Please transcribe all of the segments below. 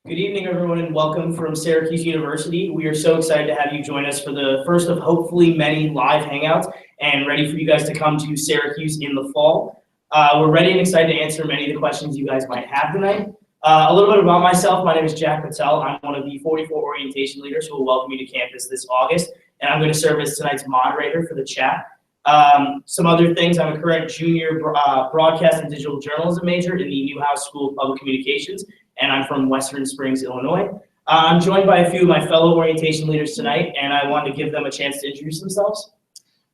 Good evening, everyone, and welcome from Syracuse University. We are so excited to have you join us for the first of hopefully many live Hangouts and ready for you guys to come to Syracuse in the fall. We're ready and excited to answer many of the questions you guys might have tonight. A little bit about myself. My name is Jack Patel. I'm one of the 44 orientation leaders who will welcome you to campus this August, and I'm going to serve as tonight's moderator for the chat. Some other things, I'm a current junior broadcast and digital journalism major in the Newhouse School of Public Communications, and I'm from Western Springs, Illinois. I'm joined by a few of my fellow orientation leaders tonight, and I want to give them a chance to introduce themselves.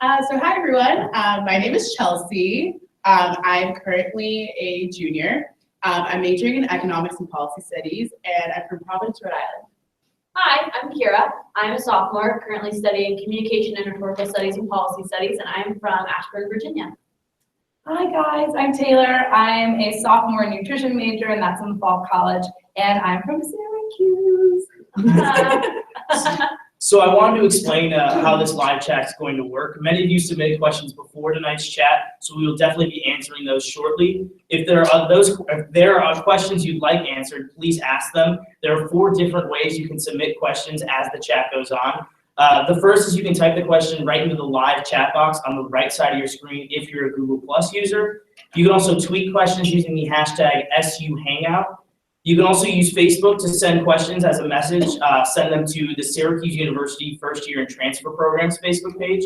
So hi everyone, my name is Chelsea. I'm currently a junior. I'm majoring in economics and policy studies, and I'm from Providence, Rhode Island. Hi, I'm Kira. I'm a sophomore, currently studying communication and rhetorical studies and policy studies, and I'm from Ashburn, Virginia. Hi guys, I'm Taylor. I'm a sophomore nutrition major, and that's in fall college, and I'm from Syracuse. So I wanted to explain how this live chat is going to work. Many of you submitted questions before tonight's chat, so we will definitely be answering those shortly. If there are questions you'd like answered, please ask them. There are 4 different ways you can submit questions as the chat goes on. The first is you can type the question right into the live chat box on the right side of your screen if you're a Google Plus user. You can also tweet questions using the hashtag #SUHangout. You can also use Facebook to send questions as a message. Send them to the Syracuse University First Year and Transfer Programs Facebook page.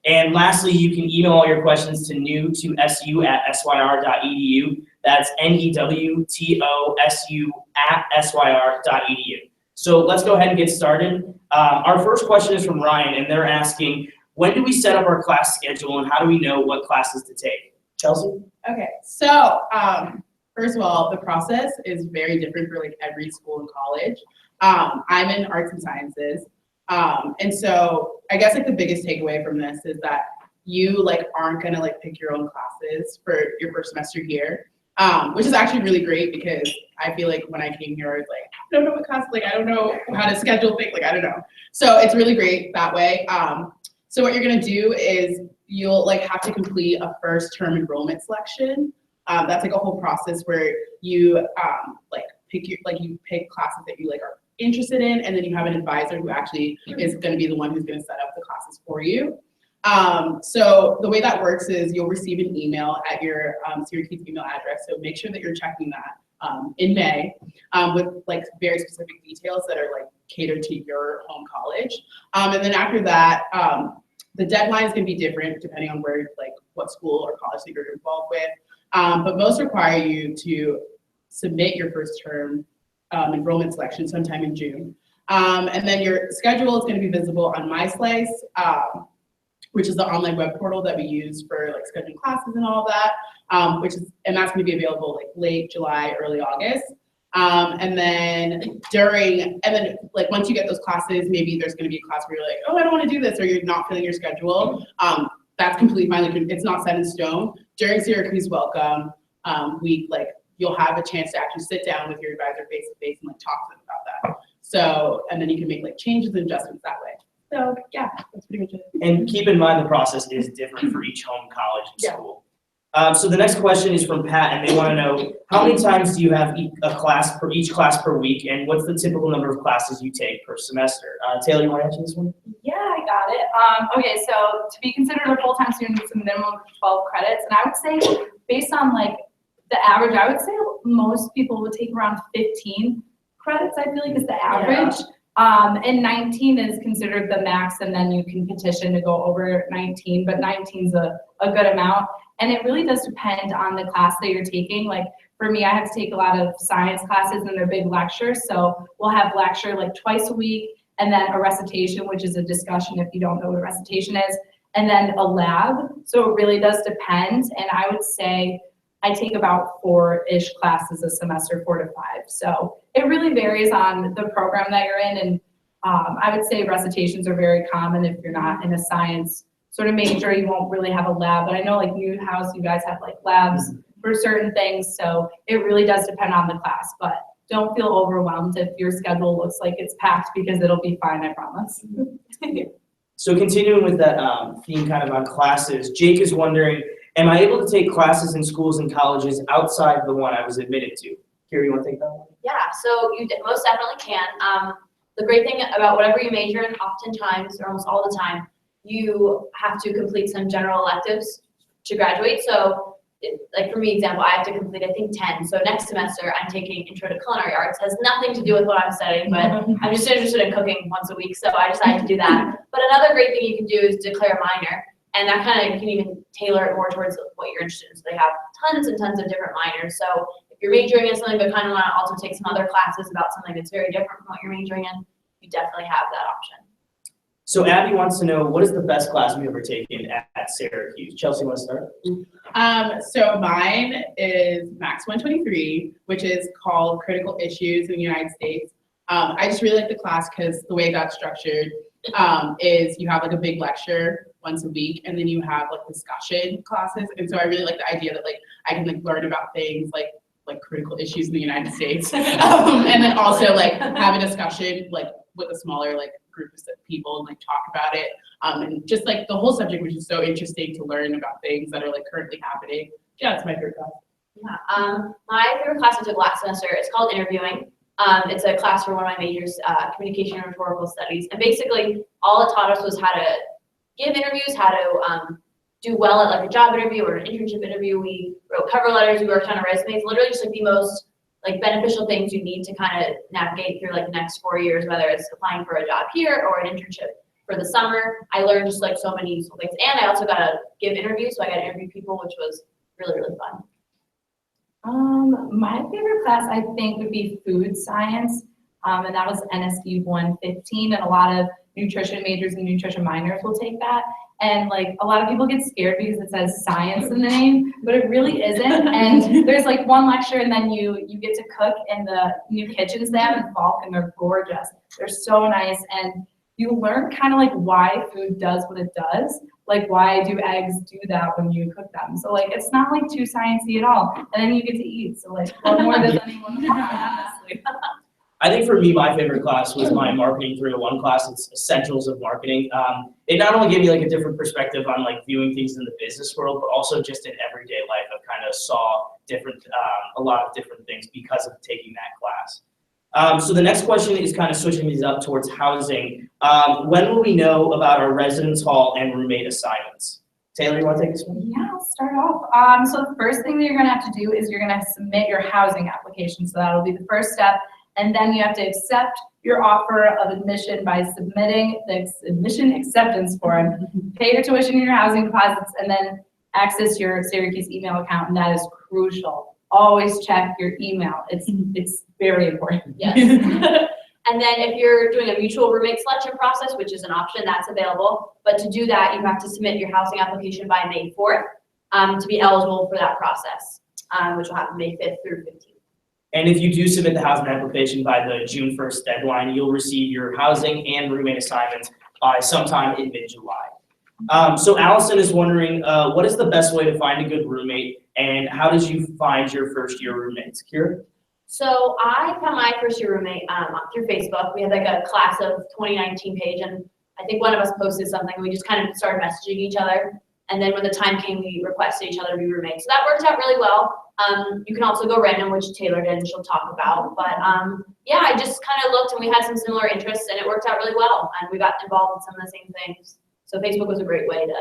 And lastly, you can email all your questions to new2su@syr.edu. That's NEWTOSU@syr.edu. So let's go ahead and get started. Our first question is from Ryan, and they're asking, when do we set up our class schedule and how do we know what classes to take? Chelsea? Okay, so first of all, the process is very different for like every school and college. I'm in arts and sciences, and so I guess like the biggest takeaway from this is that you like aren't gonna like pick your own classes for your first semester here, which is actually really great because I feel like when I came here, I was like, I don't know what class, like I don't know how to schedule things, like I don't know. So it's really great that way. So what you're gonna do is you'll like have to complete a first term enrollment selection. That's like a whole process where you you pick classes that you like are interested in, and then you have an advisor who actually is going to be the one who's going to set up the classes for you. So the way that works is you'll receive an email at your Syracuse email address. So make sure that you're checking that in May with like very specific details that are like catered to your home college. And then after that, the deadline is going to be different depending on where like what school or college that you're involved with. But most require you to submit your first term enrollment selection sometime in June. And then your schedule is going to be visible on MySlice, which is the online web portal that we use for like scheduling classes and all of that, and that's going to be available like late July, early August. And then like once you get those classes, maybe there's going to be a class where you're like, oh, I don't want to do this, or you're not filling your schedule. That's completely fine. Like, it's not set in stone. During Syracuse Welcome week, like you'll have a chance to actually sit down with your advisor face to face and like talk to them about that. So, and then you can make like changes and adjustments that way. So yeah, that's pretty much it. And keep in mind the process is different for each home college and school. So the next question is from Pat, and they want to know, how many times do you have each class per week, and what's the typical number of classes you take per semester? Taylor, you want to answer this one? Yeah, I got it. Okay, so to be considered a full-time student, it's a minimum of 12 credits, and I would say, based on like the average, I would say most people would take around 15 credits, I feel like is the average. Yeah. And 19 is considered the max, and then you can petition to go over 19, but 19 is a good amount. And it really does depend on the class that you're taking. Like for me, I have to take a lot of science classes and they're big lectures. So we'll have lecture like twice a week, and then a recitation, which is a discussion if you don't know what a recitation is, and then a lab. So it really does depend. And I would say I take about 4-ish classes a semester, 4 to 5. So it really varies on the program that you're in. And I would say recitations are very common. If you're not in a science sort of major, you won't really have a lab. But I know like Newhouse, you guys have like labs for certain things. So it really does depend on the class. But don't feel overwhelmed if your schedule looks like it's packed, because it'll be fine, I promise. So continuing with that theme kind of on classes, Jake is wondering, am I able to take classes in schools and colleges outside the one I was admitted to? Kira, you want to take that one? Yeah, so you most definitely can. The great thing about whatever you major in, oftentimes, or almost all the time, you have to complete some general electives to graduate. So, like for me, example, I have to complete, I think, 10. So next semester, I'm taking Intro to Culinary Arts. Has nothing to do with what I'm studying, but I'm just interested in cooking once a week, so I decided to do that. But another great thing you can do is declare a minor, and that kind of, you can even tailor it more towards what you're interested in. So they have tons and tons of different minors. So if you're majoring in something but kind of want to also take some other classes about something that's very different from what you're majoring in, you definitely have that option. So Abby wants to know, what is the best class you've ever taken at Syracuse? Chelsea, want to start? So mine is Max 123, which is called Critical Issues in the United States. I just really like the class because the way it got structured is you have like a big lecture once a week, and then you have like discussion classes. And so I really like the idea that like I can like learn about things like critical issues in the United States, and then also like have a discussion like with a smaller like group of people and like talk about it. And just like the whole subject, which is so interesting to learn about things that are like currently happening. Yeah, it's my favorite class. Yeah, my favorite class I took last semester, it's called Interviewing. It's a class for one of my majors, Communication and Rhetorical Studies. And basically, all it taught us was how to give interviews, how to do well at like a job interview or an internship interview. We wrote cover letters, we worked on our resumes, literally just like the most like beneficial things you need to kind of navigate through like the next 4 years, whether it's applying for a job here or an internship for the summer. I learned just like so many useful things. And I also got to give interviews, so I got to interview people, which was really, really fun. My favorite class I think would be food science, and that was NSD 115, and a lot of nutrition majors and nutrition minors will take that. And like a lot of people get scared because it says science in the name, but it really isn't. And there's like one lecture, and then you get to cook in the new kitchens they have in Falk, and they're gorgeous. They're so nice, and you learn kind of like why food does what it does. Like, why do eggs do that when you cook them? So like it's not like too sciencey at all. And then you get to eat. So like what more does anyone want, honestly? I think for me, my favorite class was my Marketing 301 class. It's Essentials of Marketing. It not only gave me like a different perspective on like viewing things in the business world, but also just in everyday life. I kind of saw a lot of different things because of taking that class. So the next question is kind of switching these up towards housing. When will we know about our residence hall and roommate assignments? Taylor, you want to take this one? Yeah, I'll start off. So the first thing that you're gonna have to do is you're gonna submit your housing application. So that'll be the first step. And then you have to accept your offer of admission by submitting the admission acceptance form, pay your tuition and your housing deposits, and then access your Syracuse email account, and that is crucial. Always check your email. It's very important. Yes. And then if you're doing a mutual roommate selection process, which is an option, that's available. But to do that, you have to submit your housing application by May 4th to be eligible for that process, which will happen May 5th through 15th. And if you do submit the housing application by the June 1st deadline, you'll receive your housing and roommate assignments by sometime in mid-July. So Allison is wondering, what is the best way to find a good roommate, and how did you find your first year roommates? Kira? So I found my first year roommate through Facebook. We had like a class of 2019 page, and I think one of us posted something. We just kind of started messaging each other. And then when the time came, we requested each other to be roommates. So that worked out really well. You can also go random, which Taylor did, and she'll talk about. But yeah, I just kind of looked, and we had some similar interests, and it worked out really well. And we got involved in some of the same things. So Facebook was a great way to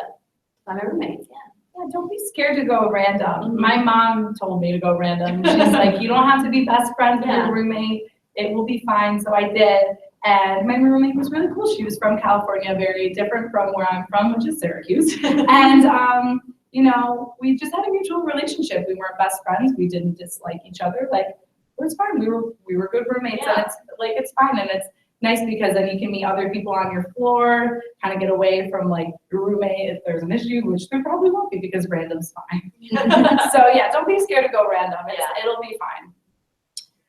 find my roommates. Yeah. Yeah, don't be scared to go random. My mom told me to go random. She's like, you don't have to be best friends with your roommate. It will be fine. So I did. And my roommate was really cool. She was from California, very different from where I'm from, which is Syracuse. And, you know, we just had a mutual relationship. We weren't best friends. We didn't dislike each other. Like, it was fine. We were good roommates. And it's fine. And it's nice because then you can meet other people on your floor, kind of get away from like your roommate if there's an issue, which there probably won't be because random's fine. So yeah, don't be scared to go random. It'll be fine.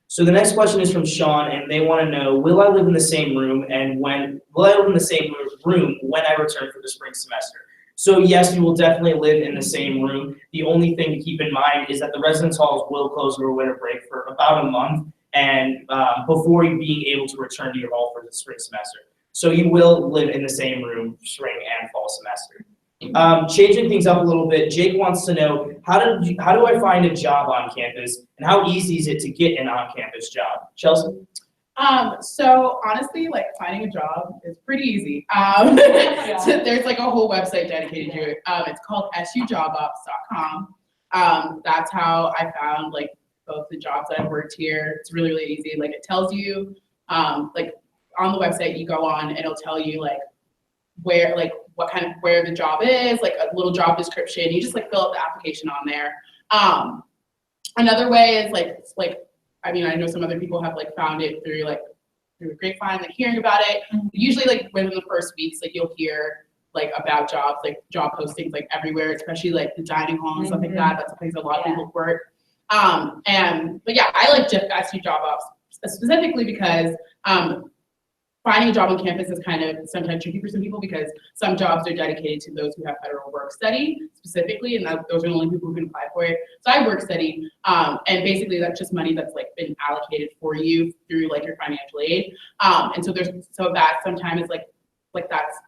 So the next question is from Sean, and they want to know, will I live in the same room when I return for the spring semester? So yes, you will definitely live in the same room. The only thing to keep in mind is that the residence halls will close over winter break for about a month, and before you being able to return to your hall for the spring semester. So you will live in the same room spring and fall semester. Changing things up a little bit, Jake wants to know, how do I find a job on campus, and how easy is it to get an on-campus job? Chelsea? So honestly, like finding a job is pretty easy. So there's like a whole website dedicated to it. It's called sujobs.com. That's how I found like both the jobs that I've worked here. It's really, really easy. Like it tells you, like on the website you go on and it'll tell you like where, like where the job is, like a little job description. You just like fill out the application on there. Another way is like, I mean, I know some other people have like found it through a grapevine, like hearing about it. Usually like within the first weeks, like you'll hear like about jobs, like job postings like everywhere, especially like the dining hall and stuff like that. That's a place a lot of people work. But yeah, I like SU Job Ops specifically because finding a job on campus is kind of sometimes tricky for some people because some jobs are dedicated to those who have federal work study specifically, and those are the only people who can apply for it. So I work study, and basically that's just money that's like been allocated for you through like your financial aid. And so that sometimes is like that's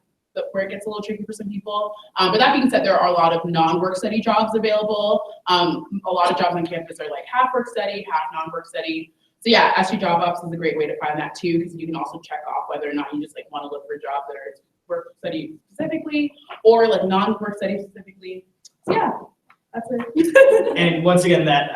where it gets a little tricky for some people. But that being said, there are a lot of non-work study jobs available. A lot of jobs on campus are like half work study, half non-work study. So yeah, SU Job Ops is a great way to find that too, because you can also check off whether or not you just like want to look for a job that are work study specifically or like non-work study specifically. So yeah, that's it. And once again, that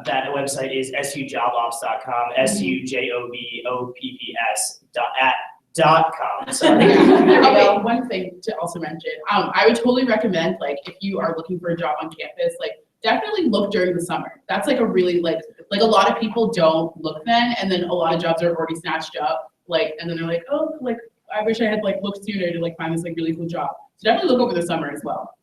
website is sujobOps.com, SUJOBOPPS.com. Sorry. Okay, one thing to also mention, I would totally recommend like if you are looking for a job on campus, like definitely look during the summer. That's like a really like a lot of people don't look then, and then a lot of jobs are already snatched up. Like, and then they're like, oh, like I wish I had like looked sooner to like find this like really cool job. So definitely look over the summer as well.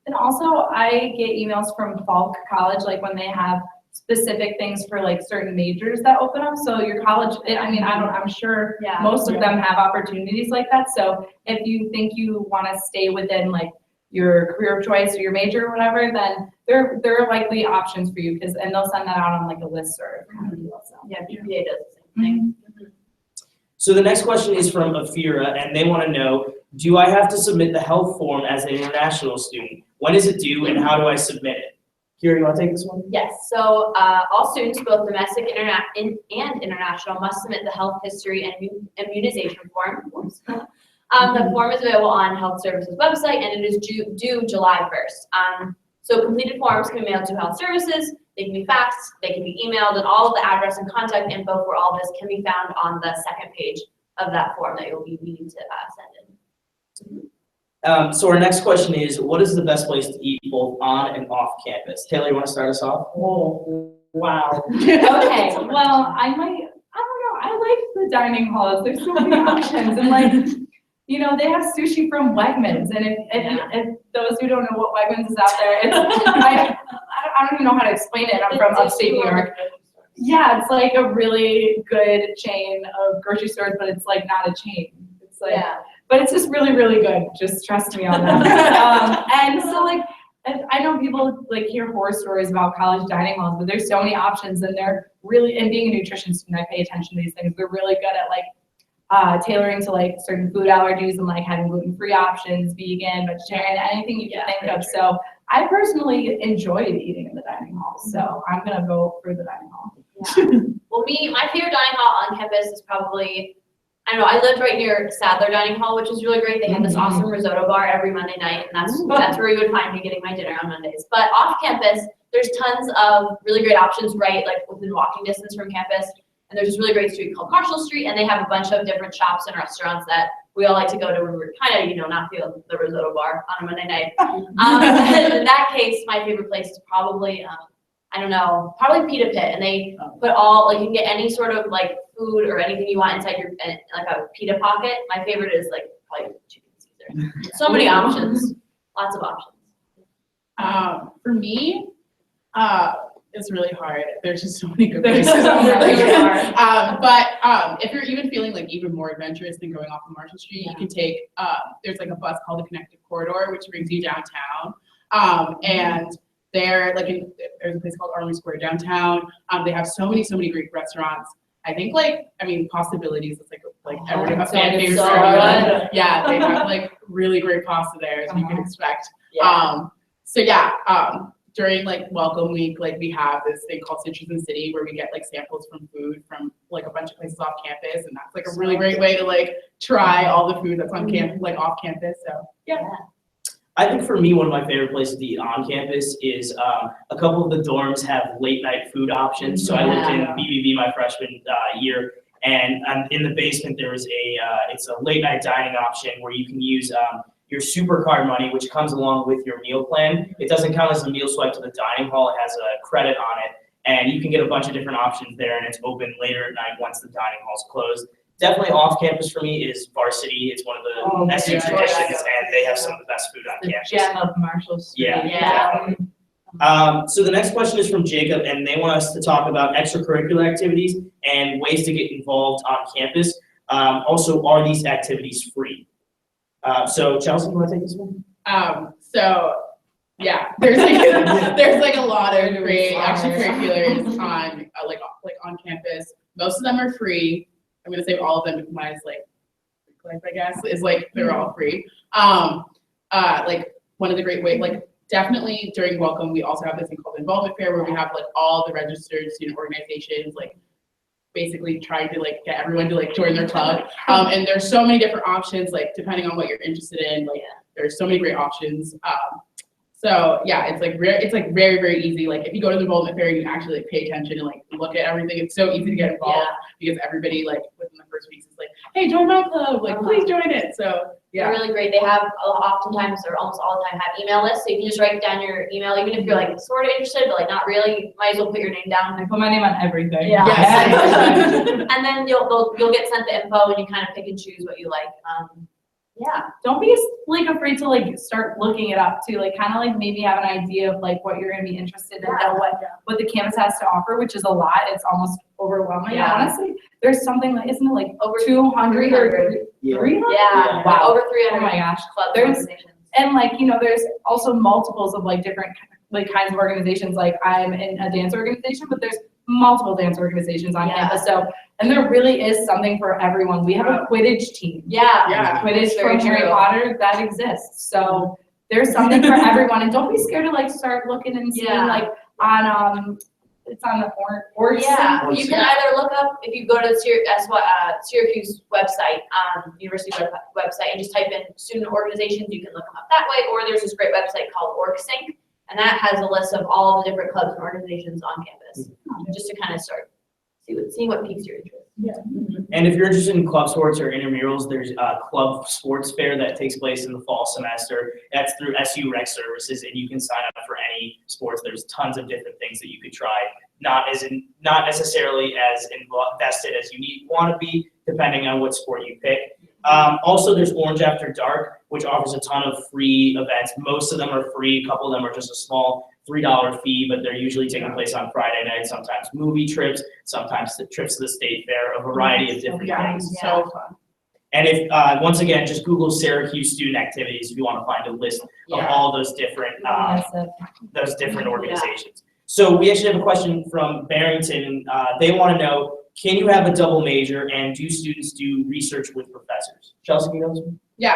And also, I get emails from Falk College, like when they have specific things for like certain majors that open up. So your college, I'm sure most of them have opportunities like that. So if you think you want to stay within like your career of choice or your major or whatever, then there are likely options for you and they'll send that out on like a listserv kind of deal. So Yeah, BPA does the same thing. So the next question is from Afira, and they want to know, do I have to submit the health form as an international student? When is it due, and how do I submit it? Kira, you want to take this one? Yes, so all students, both domestic and international, must submit the health history and immunization form. The form is available on Health Services website, and it is due July 1st. So completed forms can be mailed to Health Services, they can be faxed, they can be emailed, and all of the address and contact info for all of this can be found on the second page of that form that you'll be needing to send in. So our next question is, what is the best place to eat both on and off campus? Taylor, you want to start us off? Oh, wow. Okay, well, I don't know, I like the dining halls. There's so many options, and like, you know, they have sushi from Wegmans, and if those who don't know what Wegmans is out there, it's, I don't even know how to explain it. I'm from upstate New York. Yeah, it's like a really good chain of grocery stores, but it's like not a chain. It's like, but it's just really, really good. Just trust me on that. And so like, I know people like hear horror stories about college dining halls, but there's so many options, and they're really, and being a nutrition student, I pay attention to these things. They're really good at like tailoring to like certain food allergies and like having gluten-free options, vegan, vegetarian, anything you can think of. So I personally enjoyed eating in the dining hall, so I'm gonna go for the dining hall. Yeah. Well, my favorite dining hall on campus is probably, I don't know, I lived right near Sadler Dining Hall, which is really great. They have this awesome risotto bar every Monday night, and that's where you would find me getting my dinner on Mondays. But off campus, there's tons of really great options, right, like within walking distance from campus. And there's this really great street called Marshall Street, and they have a bunch of different shops and restaurants that we all like to go to when we're kind of, you know, not feeling the risotto bar on a Monday night. In that case, my favorite place is probably, I don't know, probably Pita Pit. And they put you can get any sort of like food or anything you want inside your, like a pita pocket. My favorite is like probably chicken Caesar. So many options, lots of options. For me, it's really hard. There's just so many good places. But if you're even feeling like even more adventurous than going off of Marshall Street, you can take, there's like a bus called the Connected Corridor, which brings you downtown. And there's a place called Arlington Square downtown. They have so many great restaurants. I think Possibilities is like everyone a fan favorite. Yeah, they have like really great pasta there, as you can expect. So yeah, during like Welcome Week, like we have this thing called Citrus and City where we get like samples from food from like a bunch of places off campus, and that's like a really great way to like try all the food that's on campus, like off campus. So yeah. I think for me, one of my favorite places to eat on campus is a couple of the dorms have late night food options. So I lived in BBB my freshman year, and in the basement there is it's a late night dining option where you can use your SuperCard money, which comes along with your meal plan. It doesn't count as a meal swipe to the dining hall. It has a credit on it, and you can get a bunch of different options there, and it's open later at night once the dining hall's closed. Definitely off campus for me is Varsity. It's one of the SU traditions, and they have some of the best food on campus. Gem of Marshall Street. Yeah. So the next question is from Jacob, and they want us to talk about extracurricular activities and ways to get involved on campus. Also, are these activities free? So Chelsea, you want to take this one? So yeah, there's like a lot of great extracurriculars on like on campus. Most of them are free. I'm gonna say all of them minus like I guess is like they're all free. Like one of the great ways, like definitely during Welcome, we also have this thing called Involvement Fair where we have like all the registered student organizations like basically trying to like get everyone to like join their club. And there's so many different options, like depending on what you're interested in, like there's so many great options. So yeah, it's like very, very easy. Like if you go to the Involvement Fair and you actually like pay attention and like look at everything, it's so easy to get involved because everybody like within the first weeks is like, hey, join my club, like please join it. So yeah. They're really great. They have oftentimes or almost all the time have email lists, so you can just write down your email, even if you're like sort of interested, but like not really. You might as well put your name down. I put my name on everything. Yeah. Yes. And then you'll get sent the info, and you kind of pick and choose what you like. Yeah. Don't be like afraid to like start looking it up too. Like kind of like maybe have an idea of like what you're gonna be interested in, know what the campus has to offer, which is a lot. It's almost overwhelming. Yeah. Honestly, there's something like isn't it like Over 200 or 300? Yeah. Wow. Over 300. Oh my gosh. Clubs There's- organizations. And like, you know, there's also multiples of like different like kinds of organizations. Like I'm in a dance organization, but there's multiple dance organizations on campus. So, and there really is something for everyone. We have a Quidditch team. Yeah. Quidditch Very from Harry true. Potter, that exists. So there's something for everyone. And don't be scared to like start looking and seeing like on it's on the org. Yeah, you can either look up, if you go to Syracuse website, university website, and just type in student organizations, you can look them up that way, or there's this great website called OrgSync, and that has a list of all the different clubs and organizations on campus, just to kind of start seeing what piques your interest. Yeah. And if you're interested in club sports or intramurals, there's a club sports fair that takes place in the fall semester. That's through SU Rec Services, and you can sign up for any sports. There's tons of different things that you could try. Not necessarily as invested as you want to be, depending on what sport you pick. Also, there's Orange After Dark, which offers a ton of free events. Most of them are free. A couple of them are just a small $3 fee, but they're usually taking place on Friday night. Sometimes movie trips, sometimes the trips to the state fair, a variety of different things. So fun. And if once again, just Google Syracuse Student Activities if you want to find a list of all those different organizations. So we actually have a question from Barrington. They want to know, can you have a double major, and do students do research with professors? Chelsea, you know this one? Yeah.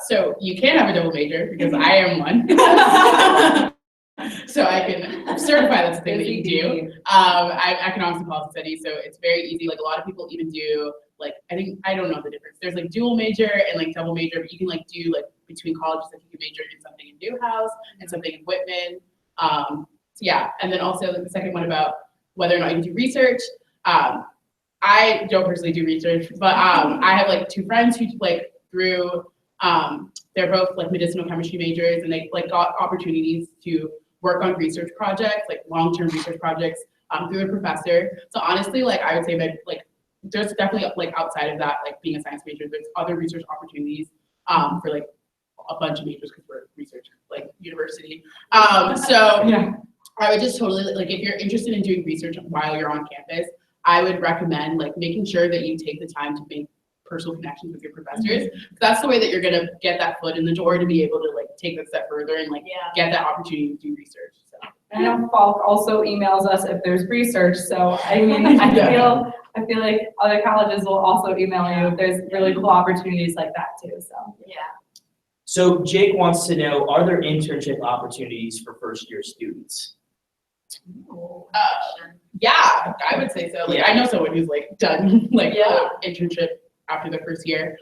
So you can have a double major because I am one. So I can certify that's the thing that you do. I'm economics and policy studies, so it's very easy. Like a lot of people even do like I don't know the difference. There's like dual major and like double major, but you can like do like between colleges, like you can major in something in Newhouse and something in Whitman. Yeah, and then also like the second one about whether or not you can do research. I don't personally do research, but I have like two friends who like through they're both like medicinal chemistry majors, and they like got opportunities to work on research projects, like long-term research projects through a professor. So honestly, like I would say that like there's definitely like outside of that, like being a science major, there's other research opportunities for like a bunch of majors because we're research like university. So yeah, I would just totally like if you're interested in doing research while you're on campus, I would recommend like making sure that you take the time to make personal connections with your professors. That's the way that you're gonna get that foot in the door to be able to like take that step further and like get that opportunity to do research. So I know Falk also emails us if there's research. So I mean, I feel like other colleges will also email you if there's really cool opportunities like that too. So yeah. So Jake wants to know, are there internship opportunities for first-year students? Yeah, I would say so. Like, Yeah. I know someone who's like done like Yeah. an internship after their first year.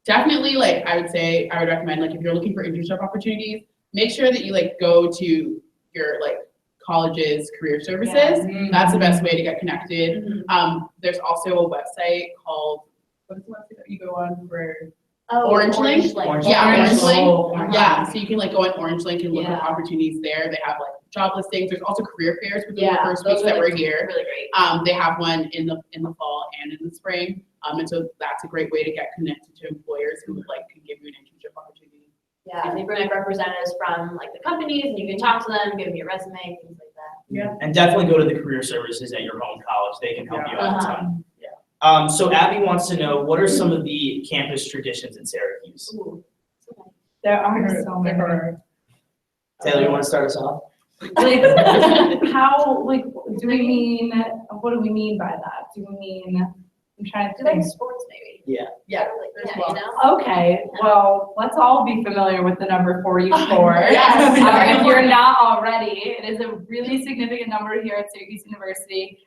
Definitely, like I would say, I would recommend like if you're looking for internship opportunities, make sure that you like go to your like college's career services. Yeah. That's the best way to get connected. Mhm. There's also a website called, what is the website that you go on for? Oh, Orange Link? Yeah, Orange Orange Link. Uh-huh. Yeah, so you can like go on Orange Link and look Yeah. up opportunities there. They have like job listings. There's also career fairs within Yeah, the first those weeks are that we're like here. really great. They have one in the fall and in the spring. And so that's a great way to get connected to employers who like can give you an internship opportunity. Yeah, they bring like representatives from like the companies and you can talk to them, give them your resume, things like that. Yeah. And definitely go to the career services at your home college. They can help you out a Uh-huh. ton. Yeah. So Abby wants to know, what are some of the campus traditions in Syracuse? Ooh, so nice. There are so many. Taylor, you want to start us off? Like, how, like, do we mean, what do we mean by that? Do we mean, I'm trying to Do like think. sports maybe? Yeah. Yeah, Like, there's yeah, you lots. know? Okay, well, let's all be familiar with the number 44. Yes. If you're not already, it is a really significant number here at Syracuse University.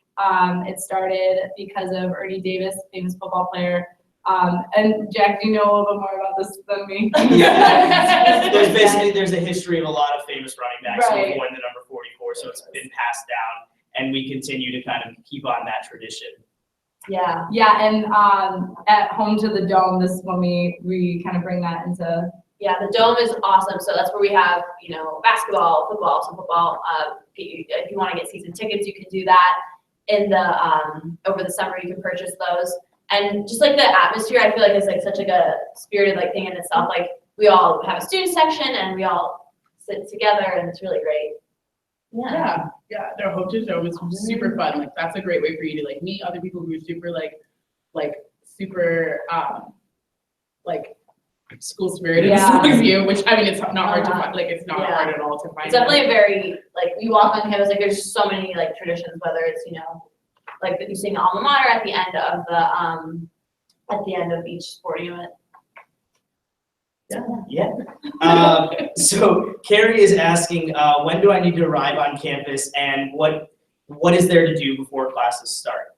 It started because of Ernie Davis, famous football player. And Jack, do you know a little bit more about this than me? Yeah. There's a history of a lot of famous running backs who have Right. worn the number 44, so it's been passed down, and we continue to kind of keep on that tradition. Yeah. Yeah, and at Home to the Dome, this is when we kind of bring that into. Yeah, the Dome is awesome. So that's where we have, you know, basketball, football, some football. If you want to get season tickets, you can do that. In the over the summer, you can purchase those. And just like the atmosphere, I feel like it's like such like a spirited like thing in itself. Like we all have a student section and we all sit together, and it's really great. Yeah, their Home to the Dome is super fun. Like that's a great way for you to like meet other people who are super super like school spirited Yeah. as you, which I mean it's not hard to Uh-huh. find. Like it's not Yeah. hard at all to find. It's definitely a very like you walk on campus, like there's so many like traditions, whether it's, you know, like that you sing alma mater at the end of each sporting event. Yeah. So Carrie is asking, when do I need to arrive on campus, and what is there to do before classes start?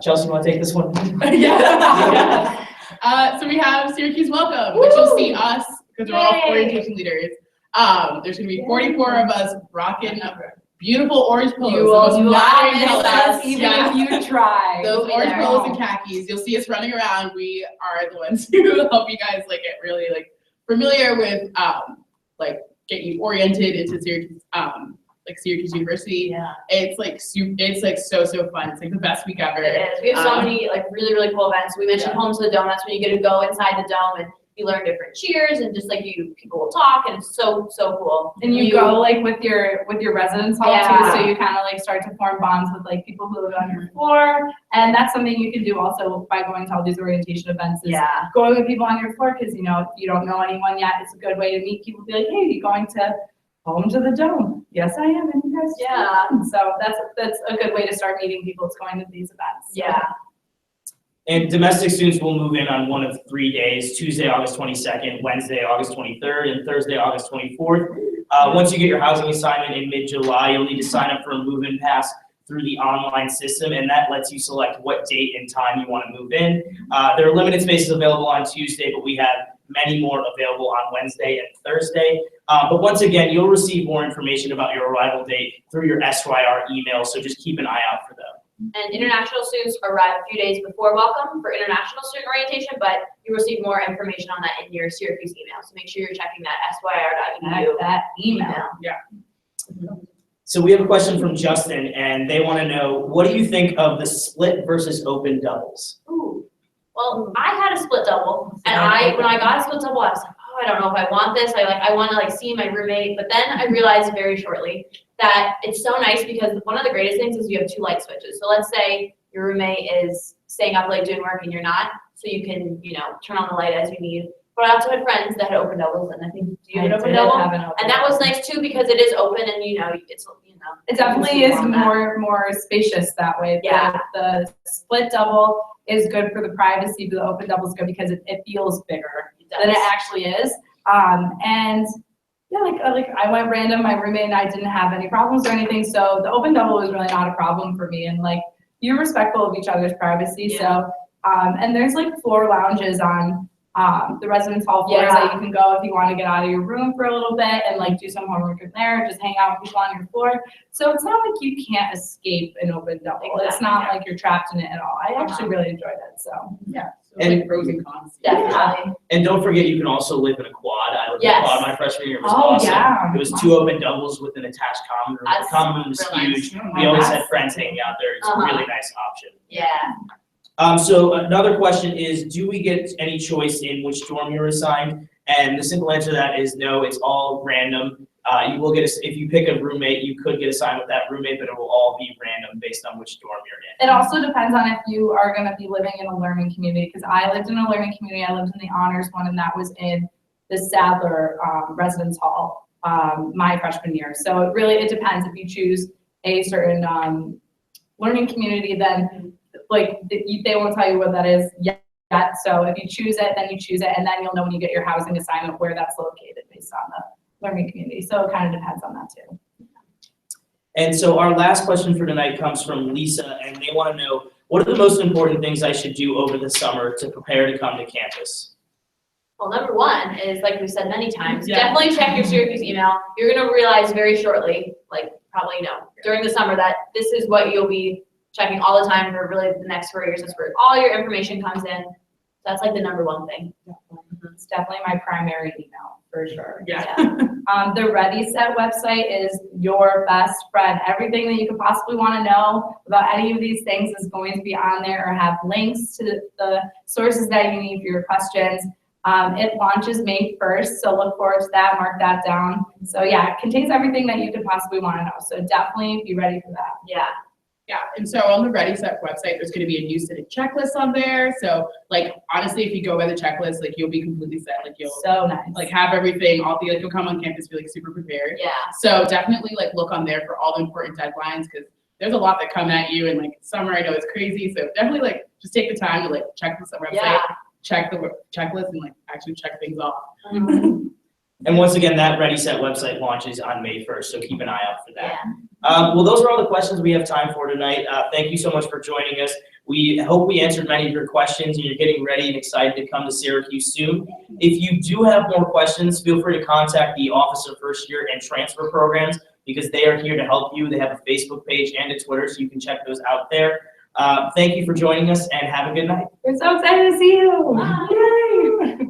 Chelsea, you want to take this one? Yeah. So we have Syracuse Welcome, which you'll see us because we're all Yay. orientation leaders. There's gonna be 44 of us rocking beautiful orange polos. You the will most not flattering miss colors. us Even Yeah. if you try. Those be orange there. polos and khakis, you'll see us running around. We are the ones who help you guys like get really like familiar with like get you oriented into Syracuse like Syracuse University. Yeah. It's like it's like so fun. It's like the best week ever. It is. We have so many like really, really cool events. We mentioned Yeah. Home to the Dome. That's when you get to go inside the dome and you learn different cheers and just like people will talk, and it's so cool. And you go like with your residence hall Yeah. too, so you kind of like start to form bonds with like people who live on your floor, and that's something you can do also by going to all these orientation events. Is Yeah. going with people on your floor, because you know if you don't know anyone yet, it's a good way to meet people. Be like, hey, you going to Home to the Dome? Yes, I am, and you guys. Yeah. So that's a good way to start meeting people. It's going to these events. So. Yeah. And domestic students will move in on one of 3 days: Tuesday, August 22nd, Wednesday, August 23rd, and Thursday, August 24th. Once you get your housing assignment in mid-July, you'll need to sign up for a move-in pass through the online system, and that lets you select what date and time you want to move in. There are limited spaces available on Tuesday, but we have many more available on Wednesday and Thursday. But once again, you'll receive more information about your arrival date through your SYR email, so just keep an eye out for them. And international students arrive a few days before welcome for international student orientation, but you receive more information on that in your Syracuse email. So make sure you're checking that syr.edu That email. So we have a question from Justin, and they want to know, what do you think of the split versus open doubles? Ooh. Well, I had a split double, and when I got a split double, I was like, oh, I don't know if I want this. I want to like see my roommate, but then I realized very shortly that it's so nice because one of the greatest things is you have two light switches. So let's say your roommate is staying up late doing work and you're not, so you can, you know, turn on the light as you need. But I also had friends that had open doubles, and I think, do you have an open double? And that was nice too because it is open, and you know, It definitely is more spacious that way. Yeah. The split double is good for the privacy, but the open double is good because it feels bigger than it does. actually is. And yeah, like I went random, my roommate and I didn't have any problems or anything, so the open double was really not a problem for me, and like, you're respectful of each other's privacy, so, and there's like floor lounges on the residence hall floors that you can go if you want to get out of your room for a little bit and like do some homework in there, just hang out with people on your floor. So it's not like you can't escape an open double. Exactly. It's not like you're trapped in it at all. I actually really enjoyed it, so. Yeah. So And- like pros and cons. Definitely. And don't forget, you can also live in a quad. I lived in a Yes. quad my freshman year. It was Oh, awesome. yeah. It was 2 open doubles with an attached common room. The That's common room was really huge. nice. We always had Nice. friends hanging out there. It's a Uh-huh. really nice option. Yeah. So another question is, do we get any choice in which dorm you're assigned? And the simple answer to that is no, it's all random. You will get, if you pick a roommate, you could get assigned with that roommate, but it will all be random based on which dorm you're in. It also depends on if you are gonna be living in a learning community, because I lived in a learning community, I lived in the honors one, and that was in the Sadler residence hall my freshman year. So it depends. If you choose a certain learning community, then like they won't tell you what that is yet. So if you choose it, then you choose it, and then you'll know when you get your housing assignment where that's located based on the learning community. So it kind of depends on that too. And so our last question for tonight comes from Lisa, and they want to know, what are the most important things I should do over the summer to prepare to come to campus? Well, number one is, like we've said many times, Yeah. definitely check your Syracuse email. You're gonna realize very shortly, like probably during the summer, that this is what you'll be checking all the time for really the next 4 years. That's where all your information comes in. That's like the number one thing. It's definitely my primary email for sure. Yeah. The Ready Set website is your best friend. Everything that you could possibly want to know about any of these things is going to be on there, or have links to the sources that you need for your questions. It launches May 1st, so look forward to that, mark that down. So yeah, it contains everything that you could possibly want to know. So definitely be ready for that. Yeah. Yeah, and so on the Ready Set website, there's gonna be a new set of checklists on there. So like, honestly, if you go by the checklist, like you'll be completely set. Like you'll So nice. like have everything, you'll come on campus, be like super prepared. Yeah. So definitely like look on there for all the important deadlines, because there's a lot that come at you, and like summer I know is crazy. So definitely like just take the time to like check this website, Yeah. check the checklist, and like actually check things off. And once again, that Ready Set website launches on May 1st, so keep an eye out for that. Yeah. Well, those are all the questions we have time for tonight. Thank you so much for joining us. We hope we answered many of your questions and you're getting ready and excited to come to Syracuse soon. If you do have more questions, feel free to contact the Office of First Year and Transfer Programs, because they are here to help you. They have a Facebook page and a Twitter, so you can check those out there. Thank you for joining us, and have a good night. We're so excited to see you. Bye. Yay.